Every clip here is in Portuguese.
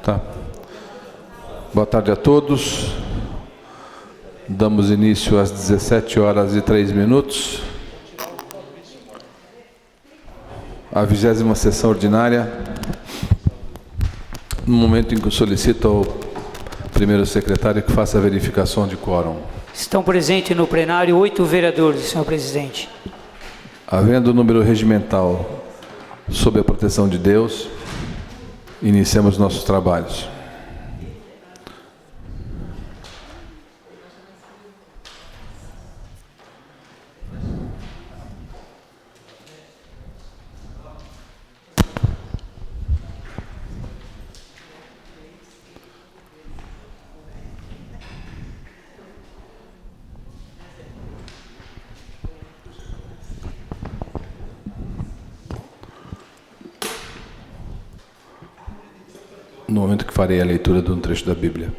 Tá. Boa tarde a todos. Damos início às 17h03. A 20ª sessão ordinária. No momento em que eu solicito ao primeiro secretário que faça a verificação de quórum. Estão presentes no plenário 8 vereadores, senhor presidente. Havendo o número regimental sob a proteção de Deus, iniciamos nossos trabalhos. No momento que farei a leitura de um trecho da Bíblia.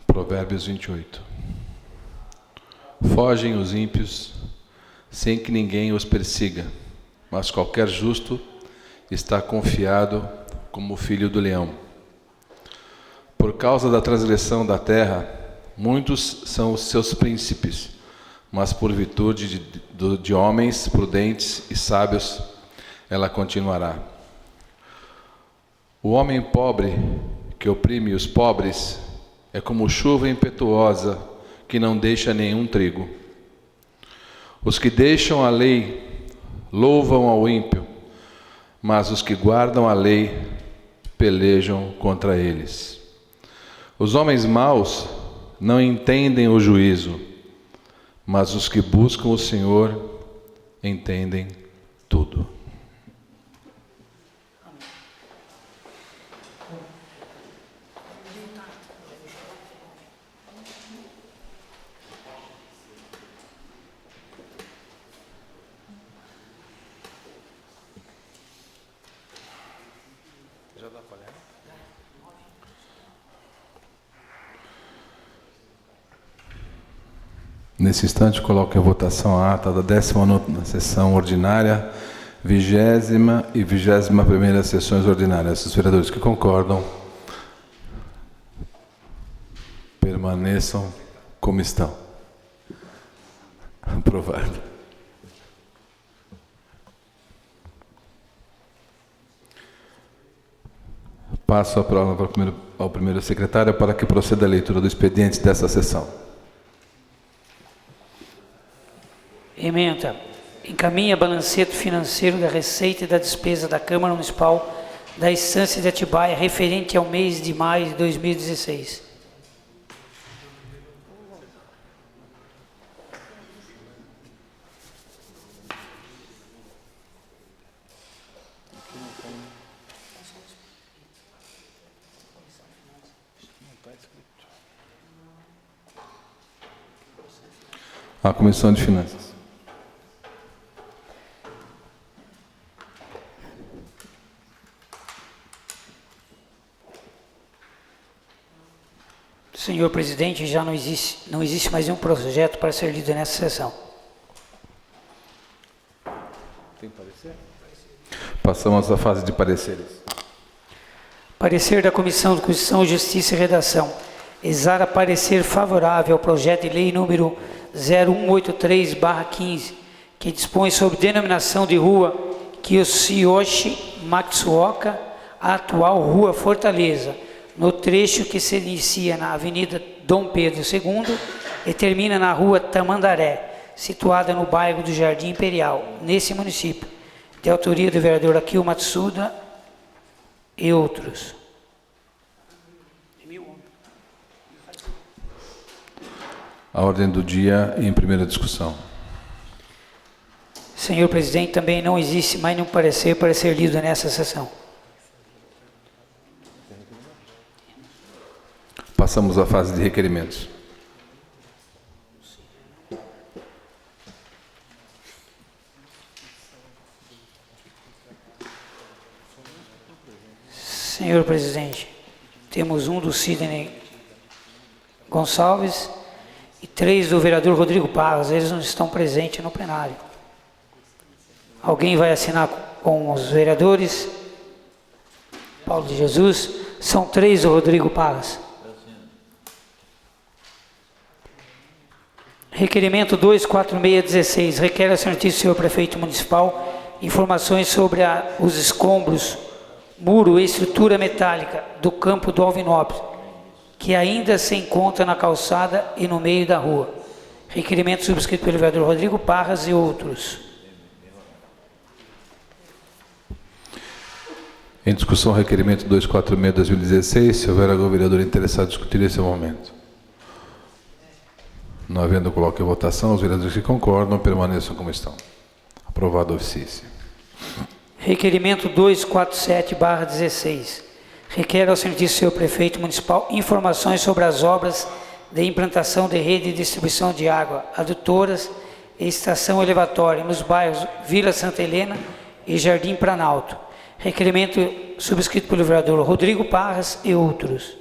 Provérbios 28. Fogem os ímpios sem que ninguém os persiga, mas qualquer justo está confiado como o filho do leão. Por causa da transgressão da terra, muitos são os seus príncipes, mas por virtude de homens prudentes e sábios, ela continuará. O homem pobre que oprime os pobres é como chuva impetuosa que não deixa nenhum trigo. Os que deixam a lei louvam ao ímpio, mas os que guardam a lei pelejam contra eles. Os homens maus não entendem o juízo, mas os que buscam o Senhor entendem tudo. Nesse instante, coloco em votação a ata da 19ª sessão ordinária, 20ª e 21ª sessões ordinárias. Os vereadores que concordam, permaneçam como estão. Aprovado. Passo a palavra ao primeiro secretário para que proceda a leitura do expediente dessa sessão. Ementa. Encaminha balancete financeiro da receita e da despesa da Câmara Municipal da Estância de Atibaia referente ao mês de maio de 2016. A Comissão de Finanças. Senhor presidente, já não existe mais nenhum projeto para ser lido nessa sessão. Tem parecer? Passamos à fase de pareceres. Parecer da Comissão de Constituição, Justiça e Redação. Exara parecer favorável ao projeto de lei número 0183/15, que dispõe sobre denominação de rua Kiyoshi Matsuoka, a atual Rua Fortaleza, no trecho que se inicia na Avenida Dom Pedro II e termina na Rua Tamandaré, situada no bairro do Jardim Imperial, nesse município, de autoria do vereador Akio Matsuda e outros. A ordem do dia em primeira discussão. Senhor presidente, também não existe mais nenhum parecer para ser lido nessa sessão. Passamos à fase de requerimentos. Senhor presidente, temos um do Sidney Gonçalves e 3 do vereador Rodrigo Parras. Eles não estão presentes no plenário. Alguém vai assinar com os vereadores? Paulo de Jesus. São 3 do Rodrigo Parras. Requerimento 24616. Requer a senhorita senhor prefeito municipal informações sobre os escombros, muro e estrutura metálica do campo do Alvinópolis, que ainda se encontra na calçada e no meio da rua. Requerimento subscrito pelo vereador Rodrigo Parras e outros. Em discussão, requerimento 246/2016. Se houver algum vereador interessado em discutir esse momento. Não havendo, coloque em votação. Os vereadores que concordam permaneçam como estão. Aprovado oficial. Requerimento 247/16. Requer ao senhor prefeito municipal informações sobre as obras de implantação de rede de distribuição de água, adutoras e estação elevatória nos bairros Vila Santa Helena e Jardim Planalto. Requerimento subscrito pelo vereador Rodrigo Parras e outros.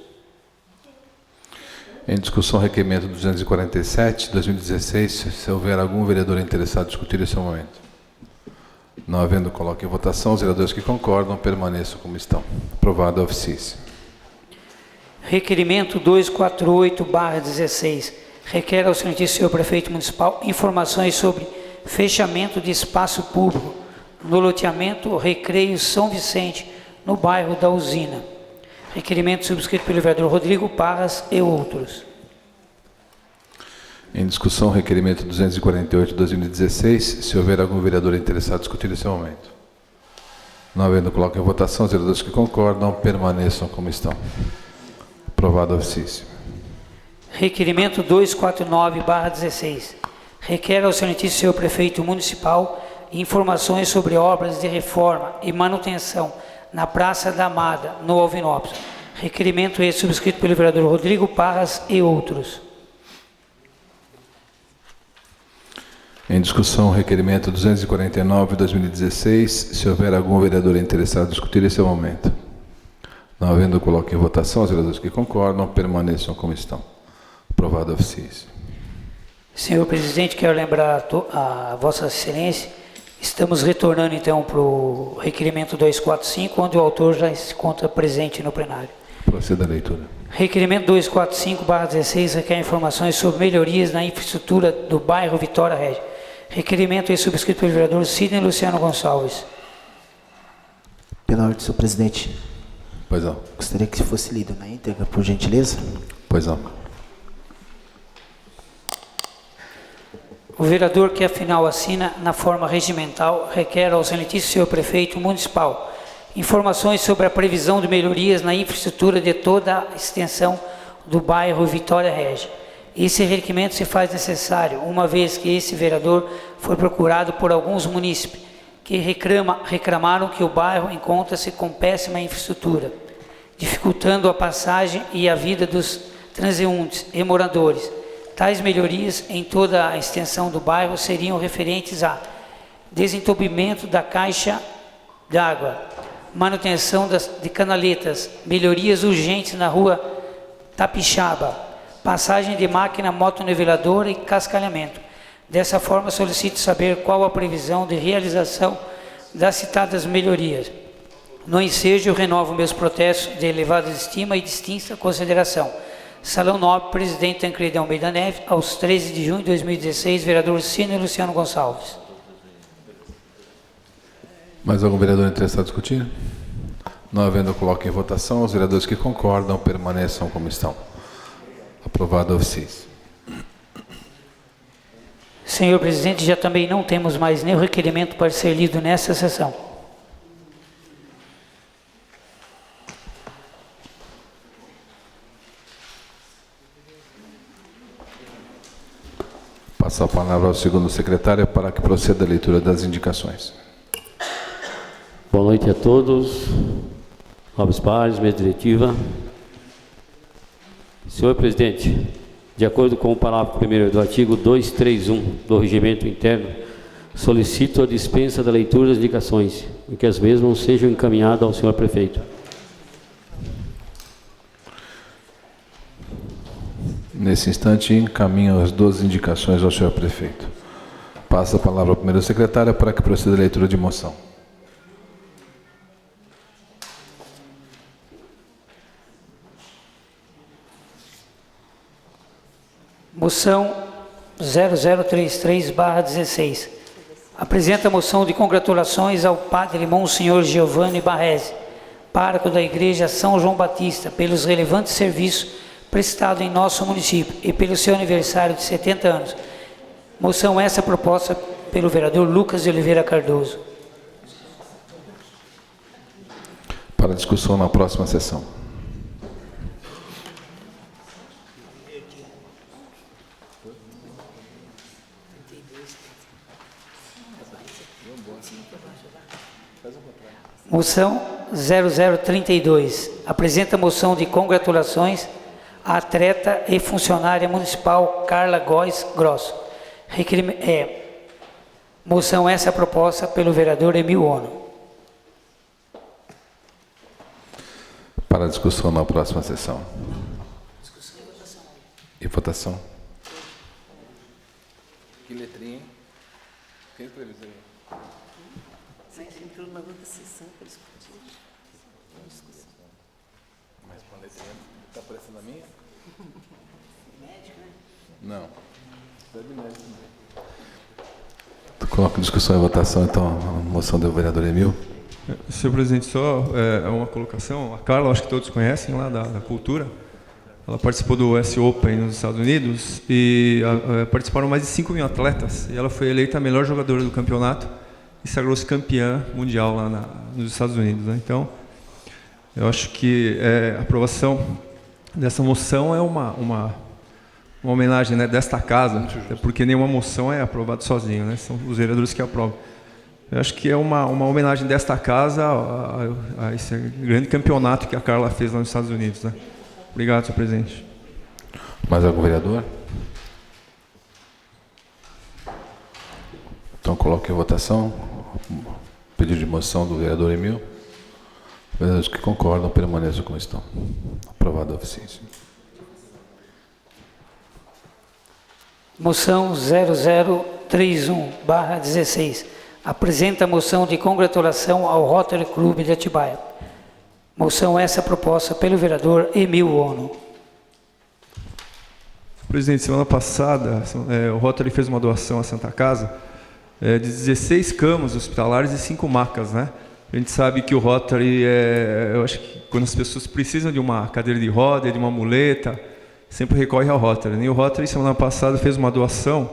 Em discussão, requerimento 247/2016. Se houver algum vereador interessado em discutir esse momento. Não havendo, coloque em votação. Os vereadores que concordam permaneçam como estão. Aprovado oficial. Requerimento 248/16. Requer ao senhor prefeito municipal informações sobre fechamento de espaço público no loteamento Recreio São Vicente, no bairro da Usina. Requerimento subscrito pelo vereador Rodrigo Parras e outros. Em discussão, requerimento 248/2016. Se houver algum vereador interessado em discutir esse momento. Não havendo, coloque em votação. Os vereadores que concordam permaneçam como estão. Aprovado oficial. Requerimento 249/16. Requer ao senhor prefeito municipal informações sobre obras de reforma e manutenção na Praça da Amada, no Alvinópolis. Requerimento esse subscrito pelo vereador Rodrigo Parras e outros. Em discussão, requerimento 249/2016. Se houver algum vereador interessado em discutir esse momento. Não havendo, coloque em votação. Os vereadores que concordam permaneçam como estão. Aprovado oficial. Senhor presidente, quero lembrar a Vossa Excelência, estamos retornando então para o requerimento 245, onde o autor já se encontra presente no plenário. Proceda a leitura. Requerimento 245/16 requer informações sobre melhorias na infraestrutura do bairro Vitória Régia. Requerimento é subscrito pelo vereador Sidney Luciano Gonçalves. Pela ordem, senhor presidente. Pois não. Gostaria que fosse lido na íntegra, por gentileza. Pois não. O vereador que afinal assina na forma regimental requer ao excelentíssimo senhor prefeito municipal informações sobre a previsão de melhorias na infraestrutura de toda a extensão do bairro Vitória Régia. Esse requerimento se faz necessário, uma vez que esse vereador foi procurado por alguns munícipes que reclamaram que o bairro encontra-se com péssima infraestrutura, dificultando a passagem e a vida dos transeuntes e moradores. Tais melhorias em toda a extensão do bairro seriam referentes a desentupimento da caixa d'água, manutenção de canaletas, melhorias urgentes na rua Tapixaba, passagem de máquina motonniveladora e cascalhamento. Dessa forma, solicito saber qual a previsão de realização das citadas melhorias. No ensejo, renovo meus protestos de elevada estima e distinta consideração. Salão Nobre, presidente Tancredo Almeida Neves, aos 13 de junho de 2016, vereador Sidney Luciano Gonçalves. Mais algum vereador interessado em discutir? Não havendo, coloque em votação. Os vereadores que concordam permaneçam como estão. Aprovado oficial. Senhor presidente, já também não temos mais nenhum requerimento para ser lido nesta sessão. Passo a palavra ao segundo secretário para que proceda a leitura das indicações. Boa noite a todos, nobres pares, mesa diretiva. Senhor presidente, de acordo com o parágrafo 1º do artigo 231 do Regimento Interno, solicito a dispensa da leitura das indicações e que as mesmas sejam encaminhadas ao senhor prefeito. Nesse instante, encaminho as 12 indicações ao senhor prefeito. Passa a palavra ao primeiro secretário para que proceda a leitura de moção. Moção 0033/16. Apresenta a moção de congratulações ao Padre Monsenhor Giovanni Barrese, pároco da Igreja São João Batista, pelos relevantes serviços prestados em nosso município e pelo seu aniversário de 70 anos. Moção essa proposta pelo vereador Lucas de Oliveira Cardoso. Para discussão na próxima sessão. Moção 0032. Apresenta moção de congratulações à atleta e funcionária municipal Carla Góes Grosso. Moção essa proposta pelo vereador Emil Ono. Para discussão na próxima sessão. E votação. Que letrinha? Quem escreveu isso aí? Entrou numa outra sessão para discutir. Mas quando esse está parecendo a minha? Médico, né? Não. É de médico também. Coloco em discussão e votação, então, a moção do vereador Emil. Senhor presidente, só uma colocação. A Carla, acho que todos conhecem, lá da Cultura. Ela participou do US Open nos Estados Unidos e participaram mais de 5 mil atletas. E ela foi eleita a melhor jogadora do campeonato e sagrou-se campeã mundial lá nos Estados Unidos, né? Então, eu acho que a aprovação dessa moção é uma homenagem, né, desta casa, até porque nenhuma moção é aprovada sozinho, né? São os vereadores que aprovam. Eu acho que é uma homenagem desta casa a esse grande campeonato que a Carla fez lá nos Estados Unidos, né? Obrigado, senhor presidente. Mais algum vereador? Então, coloque em votação o pedido de moção do vereador Emil. Vereadores que concordam, permaneçam como estão. Aprovado a oficiência. Moção 0031/16. Apresenta a moção de congratulação ao Rotary Clube de Atibaia. Moção essa proposta pelo vereador Emil Ono. Presidente, semana passada, o Rotary fez uma doação à Santa Casa de 16 camas hospitalares e 5 macas, né? A gente sabe que o Rotary, eu acho que quando as pessoas precisam de uma cadeira de roda, de uma muleta, sempre recorre ao Rotary. E o Rotary, semana passada, fez uma doação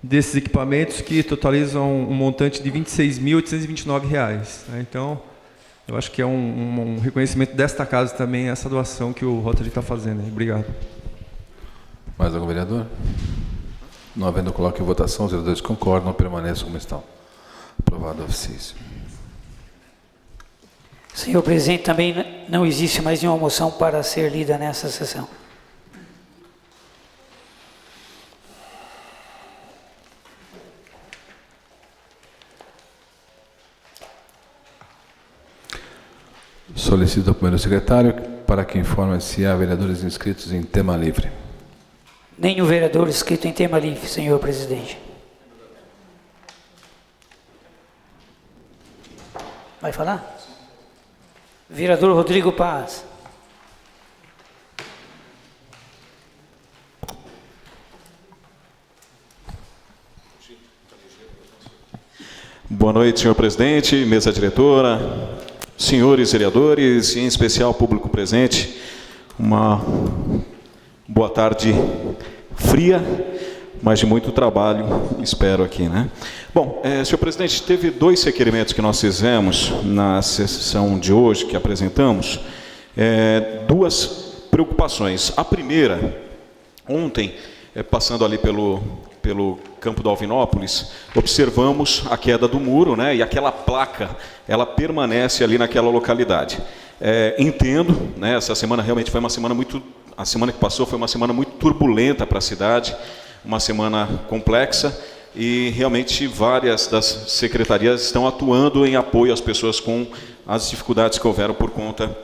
desses equipamentos que totalizam um montante de R$ 26.829. Né? Então, eu acho que é um reconhecimento desta casa também, essa doação que o Rotary está fazendo. Né? Obrigado. Mais algum vereador? Não havendo, coloque em votação, os vereadores concordam, permaneçam como estão. Aprovado a oficiência. Senhor presidente, também não existe mais nenhuma moção para ser lida nessa sessão. Solicito ao primeiro secretário para que informe se há vereadores inscritos em tema livre. Nenhum vereador inscrito em tema livre, senhor presidente. Vai falar? Vereador Rodrigo Paz. Boa noite, senhor presidente, mesa diretora, senhores vereadores e, em especial, público presente. Uma boa tarde fria, mas de muito trabalho, espero aqui, né? Bom, senhor presidente, teve 2 requerimentos que nós fizemos na sessão de hoje, que apresentamos, 2 preocupações. A primeira, ontem, passando ali pelo campo do Alvinópolis, observamos a queda do muro, né, e aquela placa, ela permanece ali naquela localidade. Entendo, né, essa semana realmente foi uma semana muito... A semana que passou foi uma semana muito turbulenta para a cidade, uma semana complexa, e realmente várias das secretarias estão atuando em apoio às pessoas com as dificuldades que houveram por conta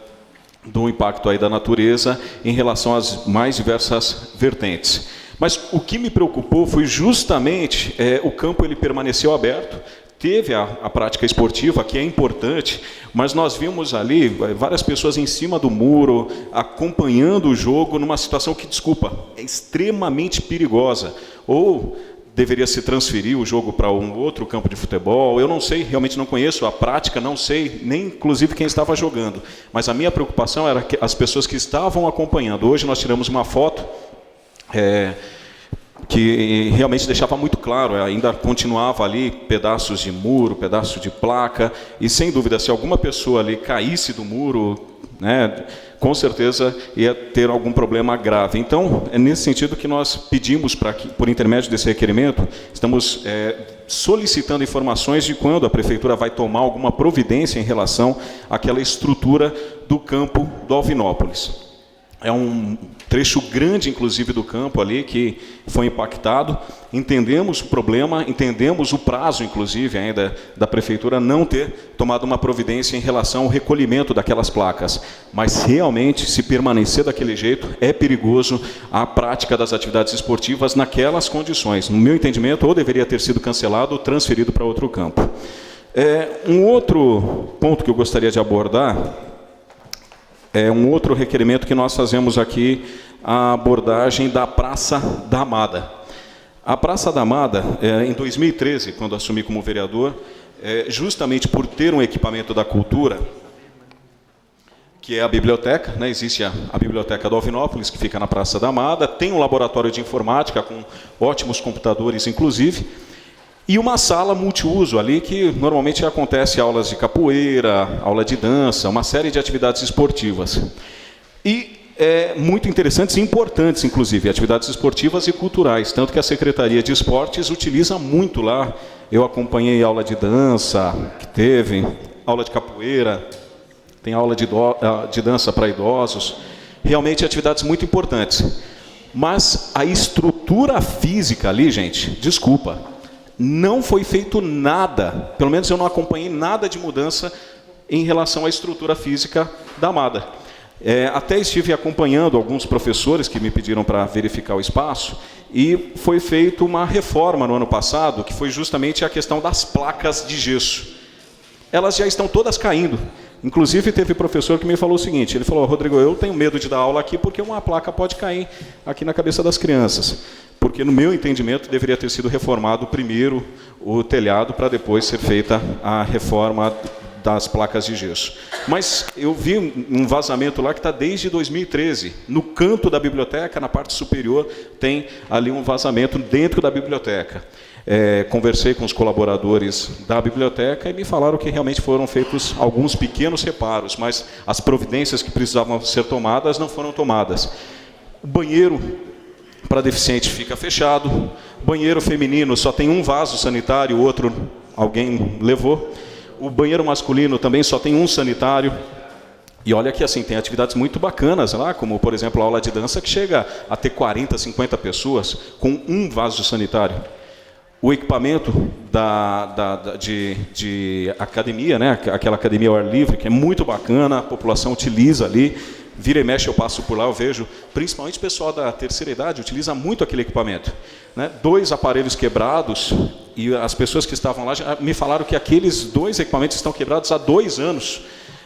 do impacto aí da natureza em relação às mais diversas vertentes. Mas o que me preocupou foi justamente o campo, ele permaneceu aberto, teve a prática esportiva, que é importante, mas nós vimos ali várias pessoas em cima do muro, acompanhando o jogo numa situação que, desculpa, é extremamente perigosa. Ou deveria se transferir o jogo para um outro campo de futebol, eu não sei, realmente não conheço a prática, não sei nem inclusive quem estava jogando, mas a minha preocupação era que as pessoas que estavam acompanhando. Hoje nós tiramos uma foto que realmente deixava muito claro, ainda continuava ali pedaços de muro, pedaço de placa, e sem dúvida, se alguma pessoa ali caísse do muro, né, com certeza ia ter algum problema grave. Então, é nesse sentido que nós pedimos, para que, por intermédio desse requerimento, estamos solicitando informações de quando a Prefeitura vai tomar alguma providência em relação àquela estrutura do campo do Alvinópolis. É um trecho grande, inclusive, do campo ali que foi impactado. Entendemos o problema, entendemos o prazo, inclusive, ainda da Prefeitura não ter tomado uma providência em relação ao recolhimento daquelas placas. Mas, realmente, se permanecer daquele jeito, é perigoso a prática das atividades esportivas naquelas condições. No meu entendimento, ou deveria ter sido cancelado ou transferido para outro campo. Um outro ponto que eu gostaria de abordar é um outro requerimento que nós fazemos aqui, a abordagem da Praça da Amada. A Praça da Amada, em 2013, quando assumi como vereador, justamente por ter um equipamento da cultura, que é a biblioteca, né? Existe a Biblioteca do Alvinópolis, que fica na Praça da Amada, tem um laboratório de informática com ótimos computadores, inclusive, e uma sala multiuso ali, que normalmente acontece aulas de capoeira, aula de dança, uma série de atividades esportivas. E muito interessantes e importantes, inclusive, atividades esportivas e culturais, tanto que a Secretaria de Esportes utiliza muito lá. Eu acompanhei aula de dança, que teve, aula de capoeira, tem aula de dança para idosos, realmente atividades muito importantes. Mas a estrutura física ali, gente, desculpa, não foi feito nada, pelo menos eu não acompanhei nada de mudança em relação à estrutura física da Amada. Até estive acompanhando alguns professores que me pediram para verificar o espaço, e foi feita uma reforma no ano passado, que foi justamente a questão das placas de gesso. Elas já estão todas caindo. Inclusive, teve professor que me falou o seguinte, ele falou: Rodrigo, eu tenho medo de dar aula aqui porque uma placa pode cair aqui na cabeça das crianças. Porque, no meu entendimento, deveria ter sido reformado primeiro o telhado para depois ser feita a reforma das placas de gesso. Mas eu vi um vazamento lá que está desde 2013. No canto da biblioteca, na parte superior, tem ali um vazamento dentro da biblioteca. Conversei com os colaboradores da biblioteca e me falaram que realmente foram feitos alguns pequenos reparos, mas as providências que precisavam ser tomadas não foram tomadas. O banheiro para deficiente fica fechado, banheiro feminino só tem um vaso sanitário, o outro alguém levou. O banheiro masculino também só tem um sanitário. E olha que assim, tem atividades muito bacanas lá, como por exemplo a aula de dança, que chega a ter 40, 50 pessoas com um vaso sanitário. O equipamento de academia, né? Aquela academia ao ar livre, que é muito bacana, a população utiliza ali. Vira e mexe, eu passo por lá, eu vejo, principalmente o pessoal da terceira idade utiliza muito aquele equipamento. Né? 2 aparelhos quebrados, e as pessoas que estavam lá já me falaram que aqueles 2 equipamentos estão quebrados há 2 anos.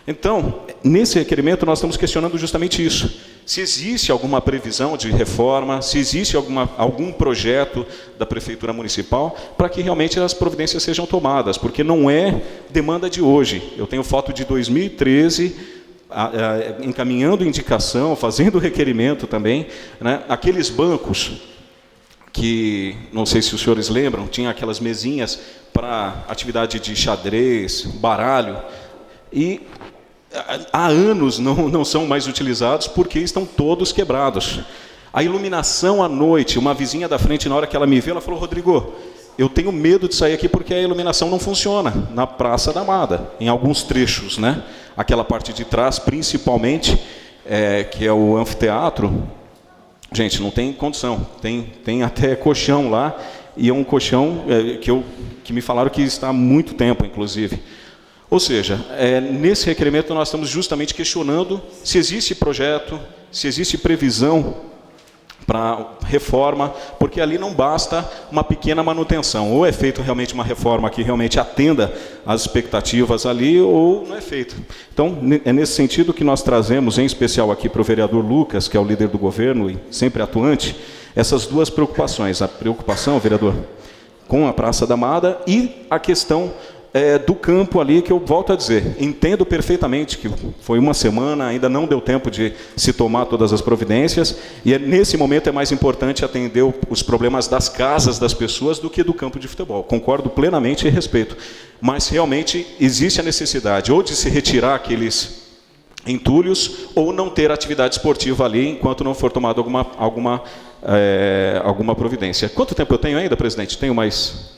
Então, nesse requerimento, nós estamos questionando justamente isso. Se existe alguma previsão de reforma, se existe algum projeto da Prefeitura Municipal para que realmente as providências sejam tomadas, porque não é demanda de hoje. Eu tenho foto de 2013, encaminhando indicação, fazendo requerimento também, né? Aqueles bancos que, não sei se os senhores lembram, tinha aquelas mesinhas para atividade de xadrez, baralho, e há anos não são mais utilizados porque estão todos quebrados. A iluminação à noite, uma vizinha da frente, na hora que ela me viu, ela falou: Rodrigo, eu tenho medo de sair aqui porque a iluminação não funciona na Praça da Amada, em alguns trechos, né? Aquela parte de trás, principalmente, que é o anfiteatro. Gente, não tem condição, tem até colchão lá, e é um colchão que me falaram que está há muito tempo, inclusive. Ou seja, nesse requerimento nós estamos justamente questionando se existe projeto, se existe previsão para reforma, porque ali não basta uma pequena manutenção. Ou é feito realmente uma reforma que realmente atenda às expectativas ali, ou não é feito. Então, é nesse sentido que nós trazemos, em especial aqui para o vereador Lucas, que é o líder do governo e sempre atuante, essas duas preocupações. A preocupação, vereador, com a Praça da Amada e a questão do campo ali, que eu volto a dizer, entendo perfeitamente que foi uma semana, ainda não deu tempo de se tomar todas as providências, e nesse momento é mais importante atender os problemas das casas das pessoas do que do campo de futebol. Concordo plenamente e respeito. Mas realmente existe a necessidade ou de se retirar aqueles entulhos ou não ter atividade esportiva ali enquanto não for tomada alguma providência. Quanto tempo eu tenho ainda, presidente? Tenho mais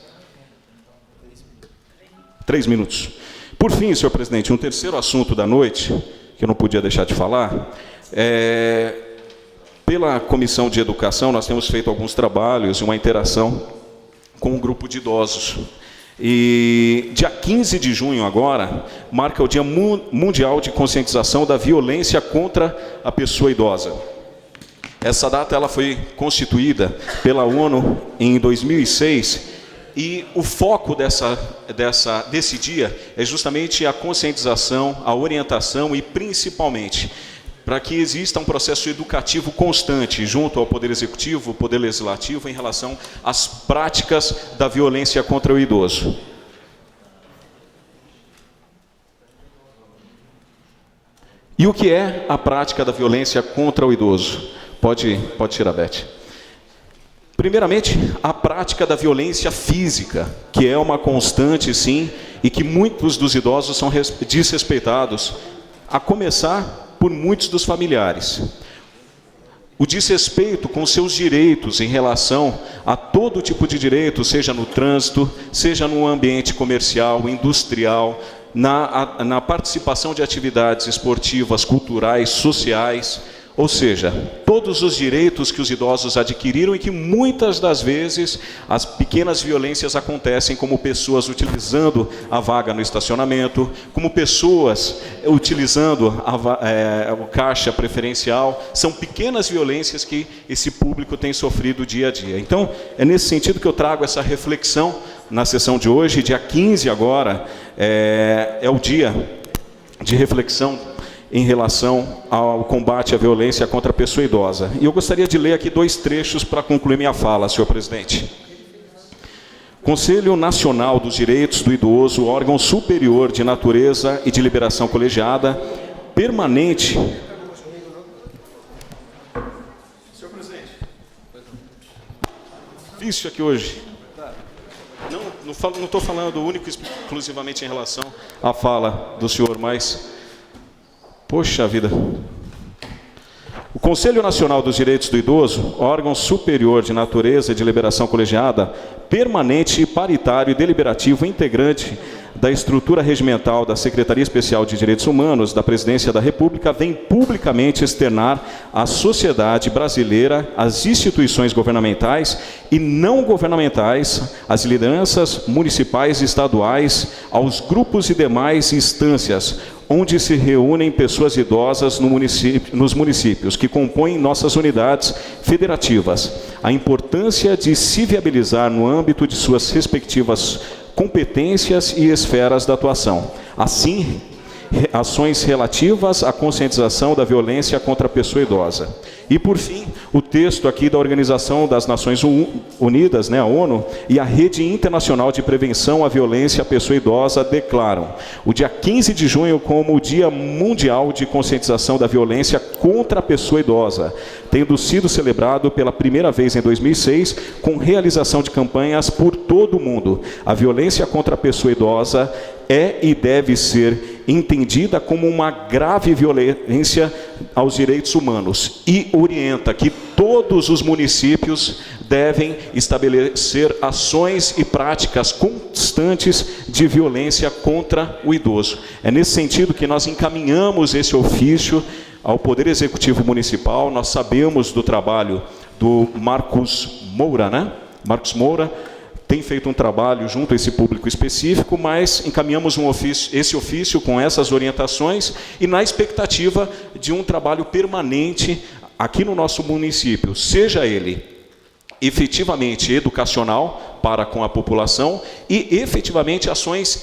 3 minutos. Por fim, senhor presidente, um terceiro assunto da noite, que eu não podia deixar de falar, pela Comissão de Educação, nós temos feito alguns trabalhos e uma interação com um grupo de idosos. E dia 15 de junho agora, marca o Dia Mundial de Conscientização da Violência contra a Pessoa Idosa. Essa data ela foi constituída pela ONU em 2006, e o foco desse dia é justamente a conscientização, a orientação e, principalmente, para que exista um processo educativo constante junto ao Poder Executivo, Poder Legislativo, em relação às práticas da violência contra o idoso. E o que é a prática da violência contra o idoso? Pode tirar, Beth. Primeiramente, a prática da violência física, que é uma constante, sim, e que muitos dos idosos são desrespeitados, a começar por muitos dos familiares. O desrespeito com seus direitos em relação a todo tipo de direito, seja no trânsito, seja no ambiente comercial, industrial, na participação de atividades esportivas, culturais, sociais. Ou seja, todos os direitos que os idosos adquiriram e que muitas das vezes as pequenas violências acontecem como pessoas utilizando a vaga no estacionamento, como pessoas utilizando o caixa preferencial. São pequenas violências que esse público tem sofrido dia a dia. Então, é nesse sentido que eu trago essa reflexão na sessão de hoje. Dia 15 agora é o dia de reflexão em relação ao combate à violência contra a pessoa idosa. E eu gostaria de ler aqui 2 trechos para concluir minha fala, senhor presidente. Conselho Nacional dos Direitos do Idoso, órgão superior de natureza e de liberação colegiada, permanente... Senhor presidente, difícil aqui hoje. Não estou falando único exclusivamente em relação à fala do senhor, mas... Poxa vida. O Conselho Nacional dos Direitos do Idoso, órgão superior de natureza e de liberação colegiada, permanente, paritário e deliberativo, integrante da estrutura regimental da Secretaria Especial de Direitos Humanos da Presidência da República, vem publicamente externar à sociedade brasileira, às instituições governamentais e não governamentais, às lideranças municipais e estaduais, aos grupos e demais instâncias onde se reúnem pessoas idosas nos municípios que compõem nossas unidades federativas, a importância de se viabilizar no âmbito de suas respectivas competências e esferas da atuação. Assim, ações relativas à conscientização da violência contra a pessoa idosa. E, por fim, o texto aqui da Organização das Nações Unidas, a ONU, e a Rede Internacional de Prevenção à Violência à Pessoa Idosa declaram o dia 15 de junho como o Dia Mundial de Conscientização da Violência contra a Pessoa Idosa, tendo sido celebrado pela primeira vez em 2006, com realização de campanhas por todo o mundo. A violência contra a pessoa idosa é e deve ser entendida como uma grave violência aos direitos humanos e orienta que todos os municípios devem estabelecer ações e práticas constantes de violência contra o idoso. É nesse sentido que nós encaminhamos esse ofício ao Poder Executivo Municipal. Nós sabemos do trabalho do Marcos Moura, né? Marcos Moura tem feito um trabalho junto a esse público específico, mas encaminhamos esse ofício com essas orientações e na expectativa de um trabalho permanente aqui no nosso município, seja ele efetivamente educacional para com a população e efetivamente ações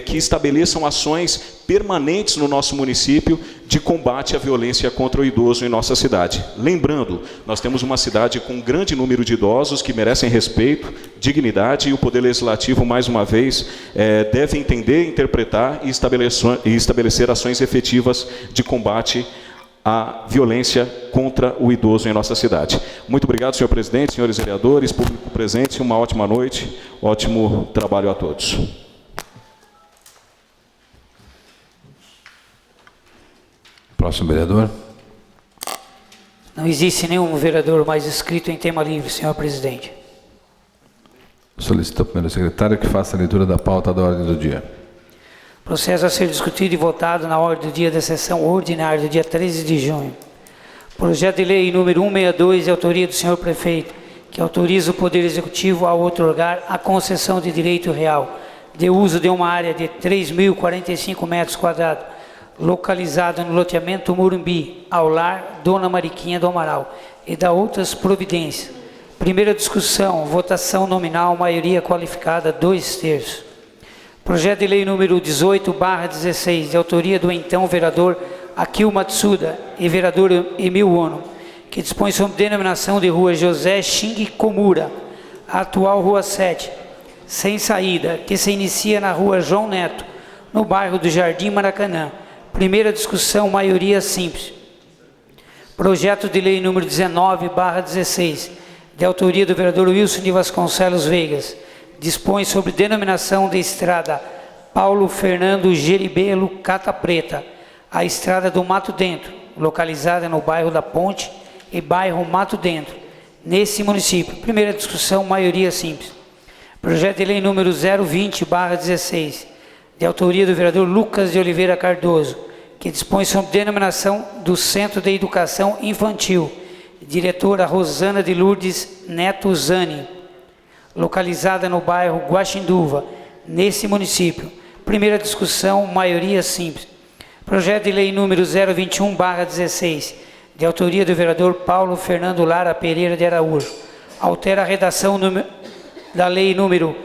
que estabeleçam ações permanentes no nosso município de combate à violência contra o idoso em nossa cidade. Lembrando, nós temos uma cidade com um grande número de idosos que merecem respeito, dignidade, e o Poder Legislativo, mais uma vez, deve entender, interpretar e estabelecer ações efetivas de combate a violência contra o idoso em nossa cidade. Muito obrigado, senhor presidente, senhores vereadores, público presente, uma ótima noite, ótimo trabalho a todos. Próximo vereador. Não existe nenhum vereador mais inscrito em tema livre, senhor presidente. Solicito ao primeiro secretário que faça a leitura da pauta da ordem do dia. Processo a ser discutido e votado na ordem do dia da sessão ordinária do dia 13 de junho. Projeto de lei número 162, de autoria do senhor prefeito, que autoriza o Poder Executivo a outorgar a concessão de direito real de uso de uma área de 3.045 metros quadrados, localizada no loteamento Morumbi, ao lar Dona Mariquinha do Amaral, e da outras providências. Primeira discussão, votação nominal, maioria qualificada, 2/3. Projeto de lei número 18/16, de autoria do então vereador Akio Matsuda e vereador Emil Ono, que dispõe sobre denominação de rua José Shingi Komura, a atual rua 7, sem saída, que se inicia na rua João Neto, no bairro do Jardim Maracanã. Primeira discussão, maioria simples. Projeto de lei número 19/16, de autoria do vereador Wilson de Vasconcelos Veigas, dispõe sobre denominação de estrada Paulo Fernando Geribelo Cata Preta, a estrada do Mato Dentro, localizada no bairro da Ponte e bairro Mato Dentro, nesse município. Primeira discussão, maioria simples. Projeto de lei número 020/16, de autoria do vereador Lucas de Oliveira Cardoso, que dispõe sobre denominação do Centro de Educação Infantil, diretora Rosana de Lourdes Neto Zani, localizada no bairro Guaxinduva, nesse município. Primeira discussão, maioria simples. Projeto de lei número 021/16, de autoria do vereador Paulo Fernando Lara Pereira de Araújo, altera a redação da lei número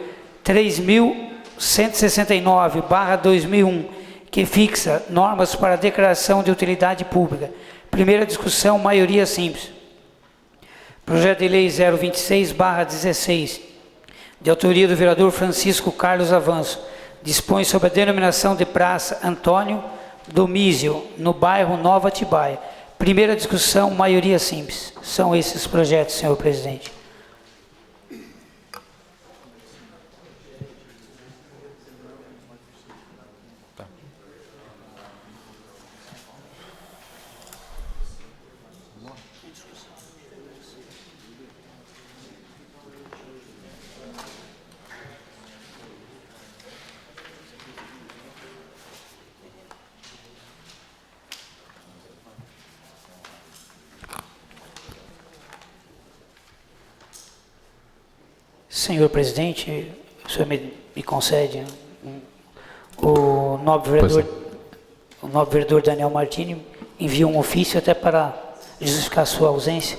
3.169/2001, que fixa normas para a declaração de utilidade pública. Primeira discussão, maioria simples. Projeto de lei 026/16, de autoria do vereador Francisco Carlos Avanço, dispõe sobre a denominação de Praça Antônio Domísio, no bairro Nova Atibaia. Primeira discussão, maioria simples. São esses projetos, senhor presidente. Senhor presidente, o senhor me concede o nobre vereador Daniel Martini enviou um ofício até para justificar sua ausência.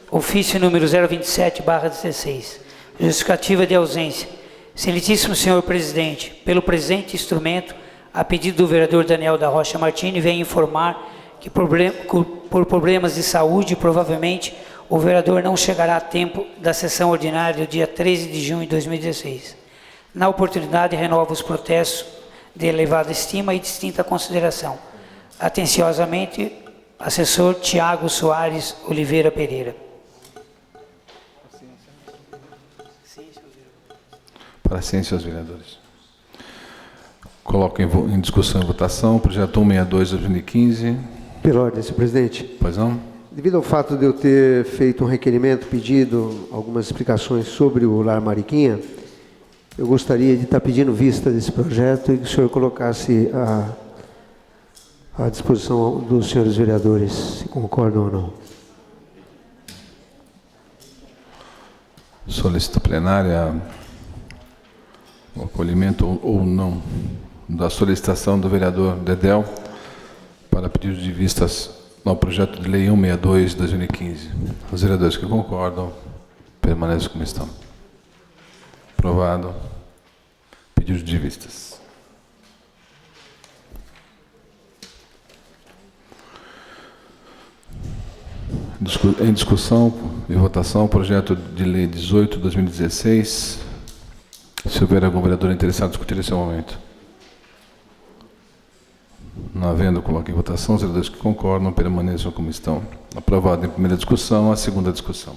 Ofício número 027/16, justificativa de ausência. Excelentíssimo senhor presidente, pelo presente instrumento, a pedido do vereador Daniel da Rocha Martini, vem informar que por problemas de saúde, provavelmente, o vereador não chegará a tempo da sessão ordinária do dia 13 de junho de 2016. Na oportunidade, renova os protestos de elevada estima e distinta consideração. Atenciosamente, assessor Tiago Soares Oliveira Pereira. Paciência aos vereadores. Coloco em discussão e votação o projeto 162/2015. Pela ordem, senhor presidente. Pois não? Devido ao fato de eu ter feito um requerimento, pedido algumas explicações sobre o Lar Mariquinha, eu gostaria de estar pedindo vista desse projeto e que o senhor colocasse à disposição dos senhores vereadores, se concordam ou não. Solicito a plenária o acolhimento ou não da solicitação do vereador Dedel para pedido de vistas no projeto de lei 162/2015. Os vereadores que concordam permaneçam como estão. Aprovado. Pedido de vistas. Em discussão e votação, o projeto de lei 18/2016. Se houver algum vereador interessado em discutir esse momento. Não havendo, coloque em votação. Os vereadores que concordam permaneçam como estão. Aprovado em primeira discussão. A segunda discussão.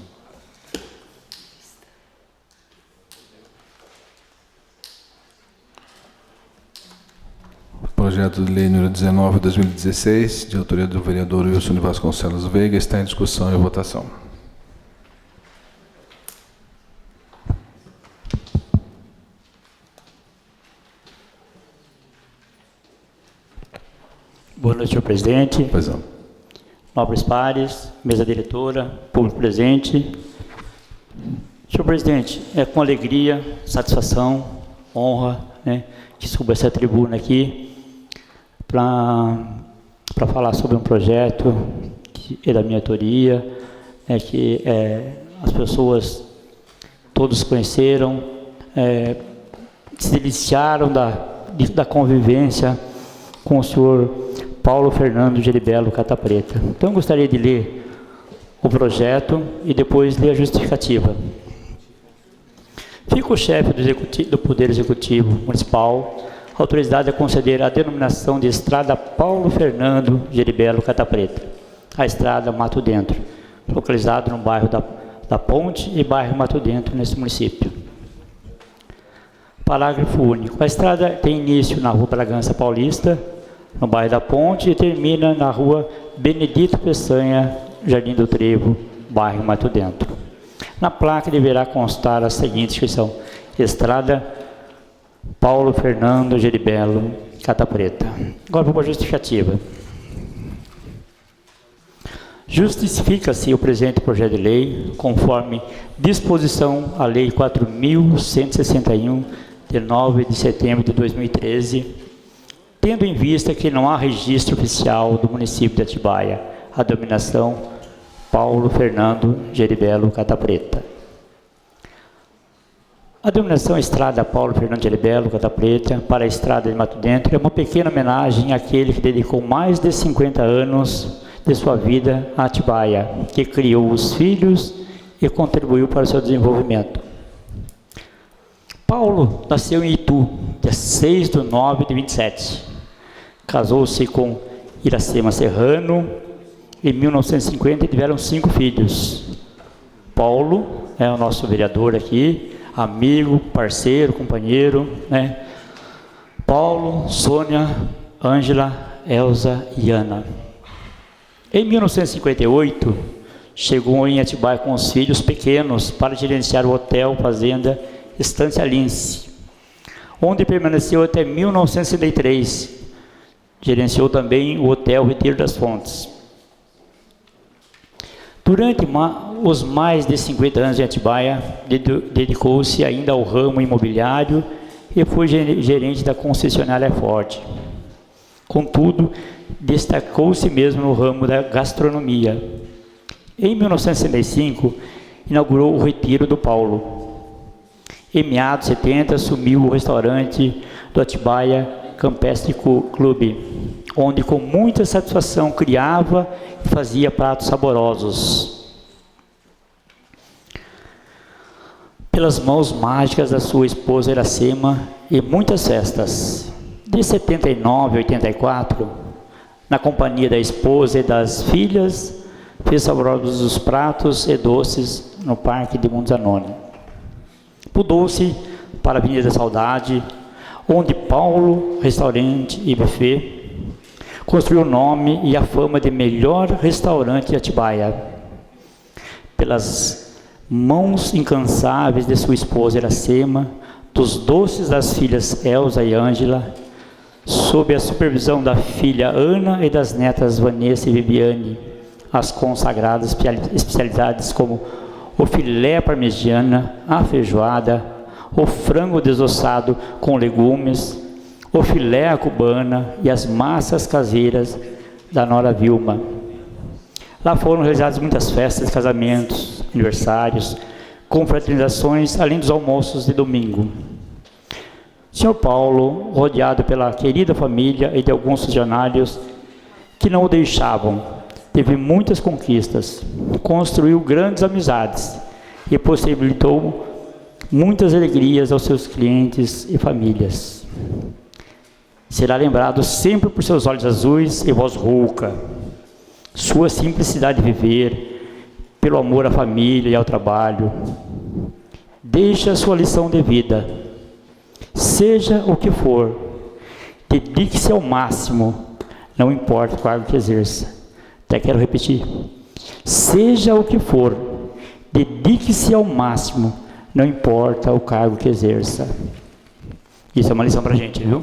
Projeto de lei número 19/2016, de autoria do vereador Wilson de Vasconcelos Veiga, está em discussão e votação. Boa noite, senhor presidente. Pois não. Nobres pares, mesa diretora, público presente. Senhor presidente, é com alegria, satisfação, honra, que subo essa tribuna aqui para falar sobre um projeto que é da minha autoria, que as pessoas todos conheceram, se deliciaram da convivência com o senhor Paulo Fernando Geribello Cata Preta. Então, eu gostaria de ler o projeto e depois ler a justificativa. Fica o chefe do Poder Executivo Municipal autorizado a conceder a denominação de Estrada Paulo Fernando Geribello Cata Preta, a Estrada Mato Dentro, localizado no bairro da Ponte e bairro Mato Dentro, nesse município. Parágrafo único. A estrada tem início na Rua Bragança Paulista, no bairro da Ponte, e termina na Rua Benedito Peçanha, Jardim do Trevo, bairro Mato Dentro. Na placa deverá constar a seguinte inscrição: Estrada Paulo Fernando Geribello Cata Preta. Agora vamos para a justificativa. Justifica-se o presente projeto de lei conforme disposição à Lei 4.161, de 9 de setembro de 2013, tendo em vista que não há registro oficial do município de Atibaia a denominação Paulo Fernando Geribello Cata Preta. A denominação Estrada Paulo Fernando Geribello Cata Preta para a Estrada de Mato Dentro é uma pequena homenagem àquele que dedicou mais de 50 anos de sua vida a Atibaia, que criou os filhos e contribuiu para o seu desenvolvimento. Paulo nasceu em Itu, dia 6 de 9 de 27. Casou-se com Iracema Serrano em 1950 e tiveram 5 filhos. Paulo é o nosso vereador aqui, amigo, parceiro, companheiro, Paulo, Sônia, Ângela, Elza e Ana. Em 1958, chegou em Atibaia com os filhos pequenos para gerenciar o Hotel Fazenda Estância Lince, onde permaneceu até 1963. Gerenciou também o Hotel Retiro das Fontes. Durante os mais de 50 anos em Atibaia, dedicou-se ainda ao ramo imobiliário e foi gerente da concessionária Ford. Contudo, destacou-se mesmo no ramo da gastronomia. Em 1965, inaugurou o Retiro do Paulo. Em meados de 70, assumiu o restaurante do Atibaia Campestre Clube, onde com muita satisfação criava e fazia pratos saborosos. Pelas mãos mágicas da sua esposa Iracema e muitas festas. De 79 a 84, na companhia da esposa e das filhas, fez saborosos os pratos e doces no Parque de Monte Zanoni. Mudou-se para a Avenida da Saudade, onde Paulo, restaurante e buffet, construiu o nome e a fama de melhor restaurante de Atibaia. Pelas mãos incansáveis de sua esposa Iracema, dos doces das filhas Elza e Ângela, sob a supervisão da filha Ana e das netas Vanessa e Viviane, as consagradas especialidades como o filé parmegiana, a feijoada, o frango desossado com legumes, o filé à cubana e as massas caseiras da nora Vilma. Lá foram realizadas muitas festas, casamentos, aniversários, confraternizações, além dos almoços de domingo. Sr. Paulo, rodeado pela querida família e de alguns funcionários que não o deixavam, teve muitas conquistas, construiu grandes amizades e possibilitou muitas alegrias aos seus clientes e famílias. Será lembrado sempre por seus olhos azuis e voz rouca, sua simplicidade de viver, pelo amor à família e ao trabalho. Deixe a sua lição de vida. Seja o que for, dedique-se ao máximo, não importa o cargo que exerça. Até quero repetir. Seja o que for, dedique-se ao máximo, não importa o cargo que exerça. Isso é uma lição para a gente, viu?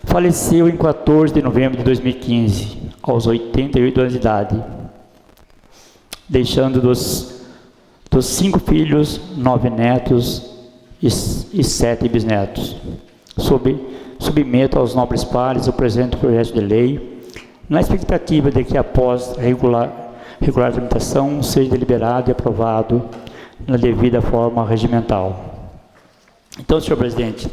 Faleceu em 14 de novembro de 2015, aos 88 anos de idade, deixando dos 5 filhos, 9 netos e 7 bisnetos. Submeto aos nobres pares o presente projeto de lei, na expectativa de que, após regular tramitação, seja deliberado e aprovado na devida forma regimental. Então, senhor presidente,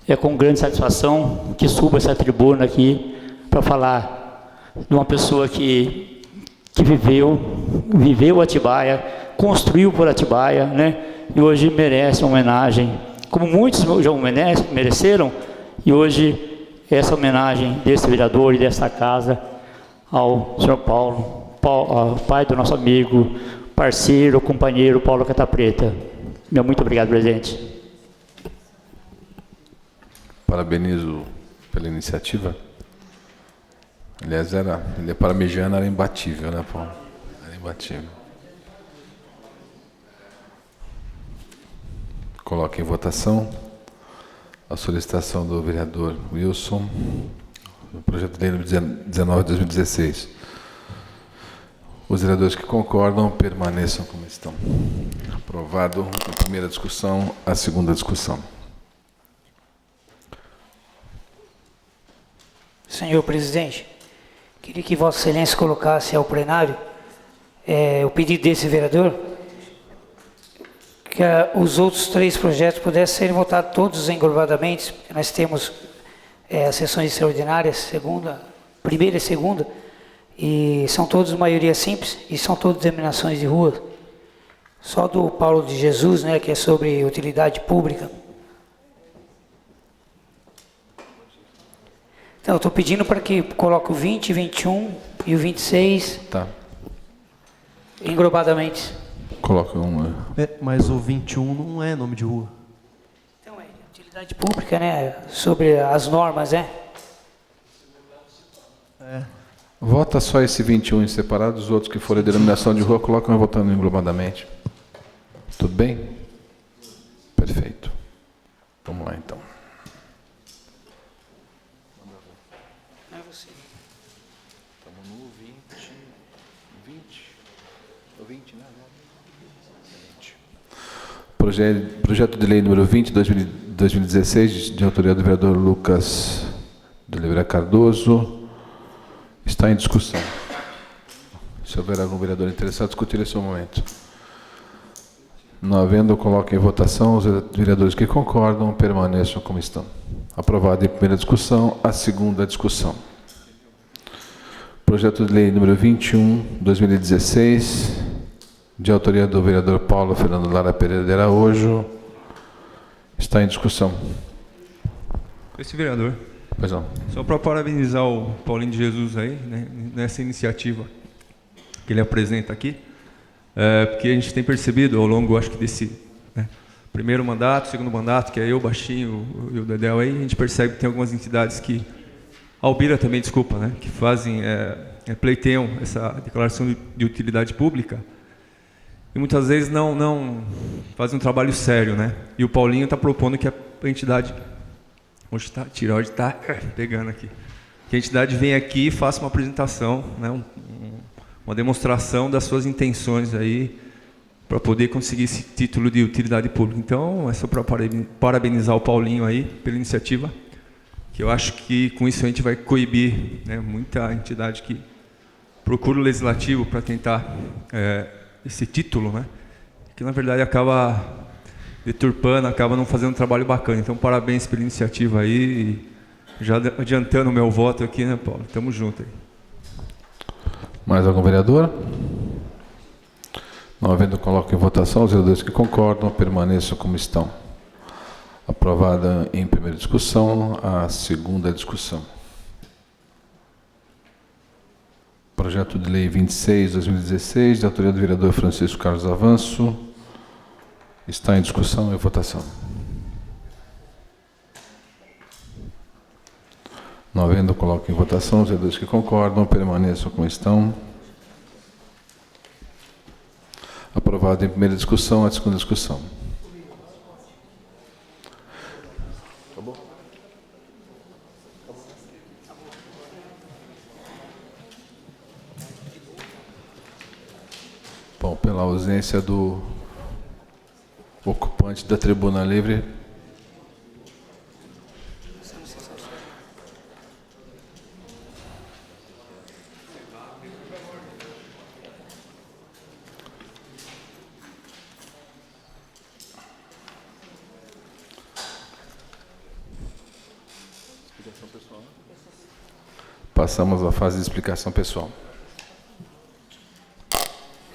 é com grande satisfação que subo essa tribuna aqui para falar de uma pessoa que viveu Atibaia, construiu por Atibaia, né? E hoje merece uma homenagem, como muitos já mereceram, e hoje essa homenagem desse vereador e dessa casa ao senhor Paulo, pai do nosso amigo, parceiro, companheiro Paulo Catapreta. Meu muito obrigado, presidente. Parabenizo pela iniciativa. Aliás, ele é parmegiano, era imbatível, né, Paulo? Era imbatível. Coloque em votação a solicitação do vereador Wilson, no projeto de lei número 19 de 2016. Os vereadores que concordam permaneçam como estão. Aprovado a primeira discussão, a segunda discussão. Senhor presidente, queria que Vossa Excelência colocasse ao plenário o pedido desse vereador, que os outros 3 projetos pudessem ser votados todos englobadamente, porque nós temos as sessões extraordinárias, primeira e segunda, e são todos maioria simples, e são todas denominações de rua. Só do Paulo de Jesus, né, que é sobre utilidade pública. Então, eu estou pedindo para que coloque o 20, 21 e o 26 englobadamente. Coloca uma. Mas o 21 não é nome de rua. Então, é utilidade pública, né? Sobre as normas, né? Vota só esse 21 em separado, os outros que forem a denominação de rua, colocam votando englobadamente. Tudo bem? Perfeito. Vamos lá, então. Não é você. Estamos no 20, né? Projeto de lei número 20, 2016, de autoria do vereador Lucas de Oliveira Cardoso, está em discussão. Se houver algum vereador interessado, discutir esse momento. Não havendo, coloque em votação. Os vereadores que concordam permaneçam como estão. Aprovado em primeira discussão, a segunda discussão. Projeto de lei número 21, 2016, de autoria do vereador Paulo Fernando Lara Pereira de Araújo, está em discussão. Esse vereador, Pois não. só para parabenizar o Paulinho de Jesus aí, né, nessa iniciativa que ele apresenta aqui, porque a gente tem percebido ao longo, acho que desse primeiro mandato, segundo mandato, que é eu, Baixinho e o Dedéu aí, a gente percebe que tem algumas entidades que, a Albira também, desculpa, né, que fazem, pleiteiam essa declaração de utilidade pública e muitas vezes não fazem um trabalho sério, né? E o Paulinho está propondo que a entidade, hoje está, a tireoide está pegando aqui, que a entidade venha aqui e faça uma apresentação, né, uma demonstração das suas intenções aí, para poder conseguir esse título de utilidade pública. Então, é só para parabenizar o Paulinho aí pela iniciativa, que eu acho que com isso a gente vai coibir, né, muita entidade que procura o legislativo para tentar esse título, né, que na verdade acaba deturpando, acaba não fazendo um trabalho bacana. Então, parabéns pela iniciativa aí, e já adiantando o meu voto aqui, né, Paulo? Tamo junto aí. Mais algum vereador? Não havendo, coloco em votação. Os vereadores que concordam permaneçam como estão. Aprovada em primeira discussão, a segunda discussão. Projeto de Lei 26/2016, de autoria do vereador Francisco Carlos Avanço, está em discussão e votação. Não havendo, coloco em votação. Os vereadores que concordam permaneçam como estão. Aprovado em primeira discussão, a segunda discussão. Bom, pela ausência do ocupante da tribuna livre, passamos à fase de explicação pessoal.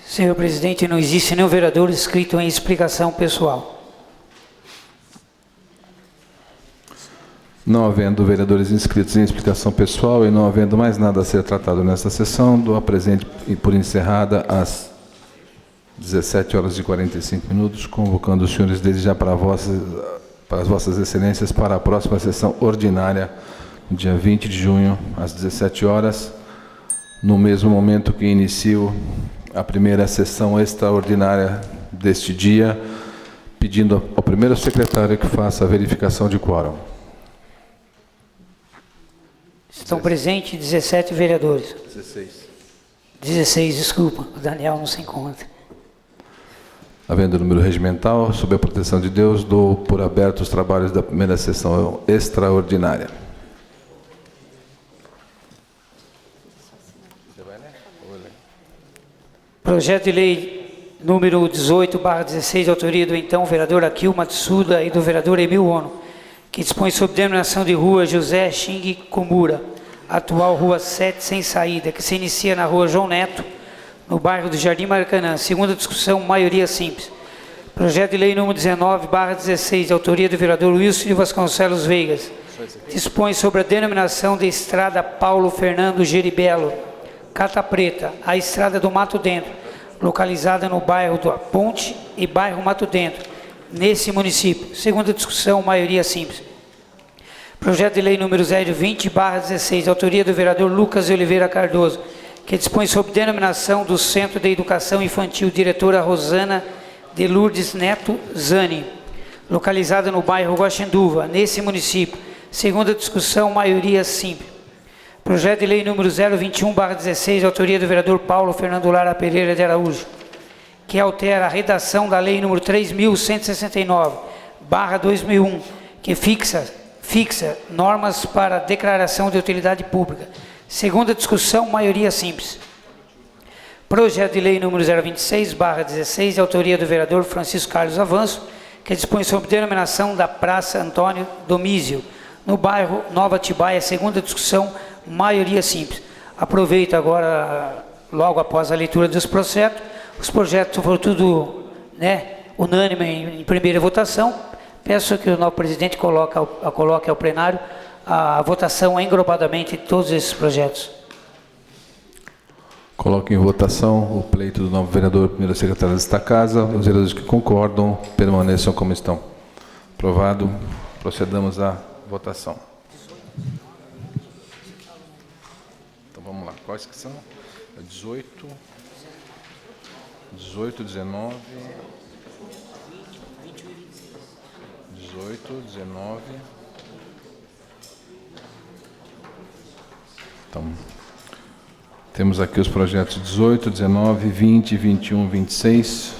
Senhor presidente, não existe nenhum vereador inscrito em explicação pessoal. Não havendo vereadores inscritos em explicação pessoal e não havendo mais nada a ser tratado nesta sessão, dou a presente por encerrada às 17h45, convocando os senhores desde já para as vossas excelências para a próxima sessão ordinária, dia 20 de junho, às 17 horas, no mesmo momento que inicio a primeira sessão extraordinária deste dia, pedindo ao primeiro secretário que faça a verificação de quórum. Estão presentes 17 vereadores. 16, desculpa, o Daniel não se encontra. Havendo número regimental, sob a proteção de Deus, dou por aberto os trabalhos da primeira sessão extraordinária. Projeto de lei número 18/16, de autoria do então vereador Akil Matsuda e do vereador Emil Ono, que dispõe sobre denominação de rua José Xing Komura, atual rua 7 sem saída, que se inicia na rua João Neto, no bairro do Jardim Maracanã. Segunda discussão, maioria simples. Projeto de lei número 19/16, de autoria do vereador Wilson de Vasconcelos Veigas, dispõe sobre a denominação de estrada Paulo Fernando Geribello, Cata Preta, a estrada do Mato Dentro, localizada no bairro da Ponte e bairro Mato Dentro, nesse município. Segunda discussão, maioria simples. Projeto de lei número 020/16, de autoria do vereador Lucas de Oliveira Cardoso, que dispõe sobre denominação do Centro de Educação Infantil diretora Rosana de Lourdes Neto Zani, localizada no bairro Guaxinduva, nesse município. Segunda discussão, maioria simples. Projeto de lei número 021/16, de autoria do vereador Paulo Fernando Lara Pereira de Araújo, que altera a redação da lei número 3.169/2001, que fixa normas para declaração de utilidade pública. Segunda discussão, maioria simples. Projeto de lei número 026/16, de autoria do vereador Francisco Carlos Avanço, que dispõe sobre denominação da Praça Antônio Domísio, no bairro Nova Atibaia. Segunda discussão, maioria simples. Aproveito agora, logo após a leitura dos projetos, os projetos foram tudo, unânime em primeira votação. Peço que o novo presidente coloque ao plenário a votação englobadamente de todos esses projetos. Coloco em votação o pleito do novo vereador, primeiro secretário desta casa. Os vereadores que concordam permaneçam como estão. Aprovado. Procedamos à votação. Então vamos lá. Quais que são? 18, 19, 18, 19. Então, temos aqui os projetos 18, 19, 20, 21, 26,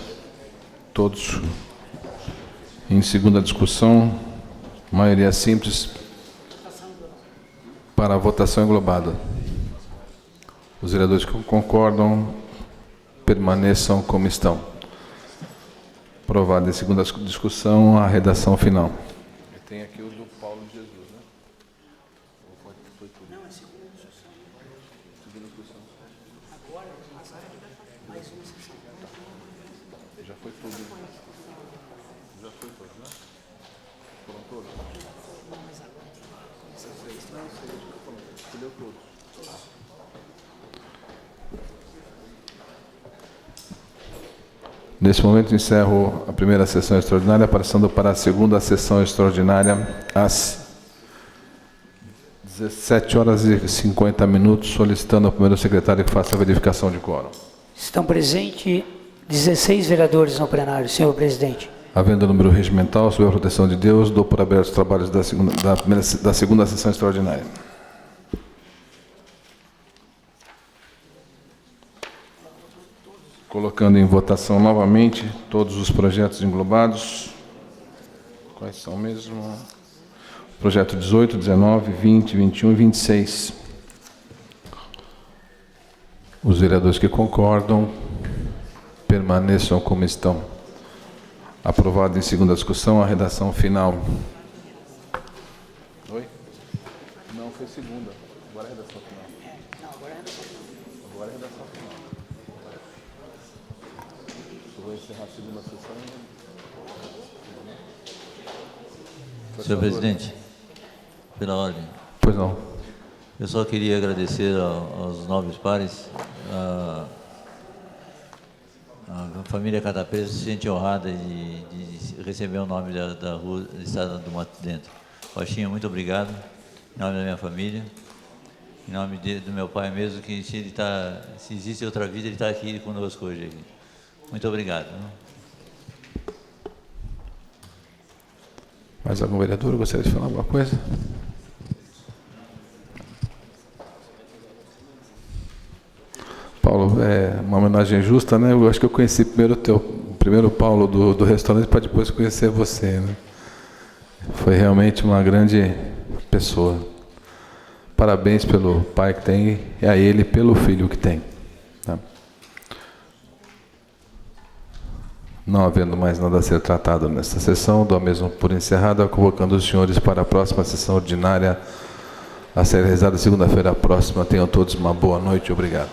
todos em segunda discussão, maioria simples, para a votação englobada. Os vereadores que concordam permaneçam como estão. Aprovado em segunda discussão a redação final. Tem aqui o do Paulo de Jesus, né? Foi tudo. Não, é segunda discussão. Segunda discussão. Agora, mais uma sessão. Já foi tudo. Já foi tudo, né? Foram todos? Não, mas agora tem que começar. Não, sei, escolheu todos. Neste momento, encerro a primeira sessão extraordinária, passando para a segunda sessão extraordinária, às 17h50, solicitando ao primeiro secretário que faça a verificação de quórum. Estão presentes 16 vereadores no plenário, senhor presidente. Havendo número regimental, sob a proteção de Deus, dou por abertos os trabalhos da segunda sessão extraordinária. Colocando em votação novamente todos os projetos englobados. Quais são mesmo? Projeto 18, 19, 20, 21 e 26. Os vereadores que concordam permaneçam como estão. Aprovado em segunda discussão a redação final. Oi? Não, foi segunda. Agora é a redação final. Não, agora é a redação final. Agora é a redação final. Eu vou encerrar a segunda sessão. Senhor presidente, pela ordem. Pois não. Eu só queria agradecer aos nobres pares. A família Catapesa se sente honrada de receber o nome da rua da Estrada do Mato Dentro. Rochinha, muito obrigado. Em nome da minha família. Em nome do meu pai mesmo, que se existe outra vida, ele está aqui conosco hoje. Muito obrigado. Mais algum vereador gostaria de falar alguma coisa? Paulo, é uma homenagem justa, né? Eu acho que eu conheci primeiro o Paulo do restaurante para depois conhecer você, né? Foi realmente uma grande pessoa. Parabéns pelo pai que tem e a ele pelo filho que tem. Tá? Não havendo mais nada a ser tratado nesta sessão, dou mesmo por encerrada, convocando os senhores para a próxima sessão ordinária a ser realizada segunda-feira próxima. Tenham todos uma boa noite. Obrigado.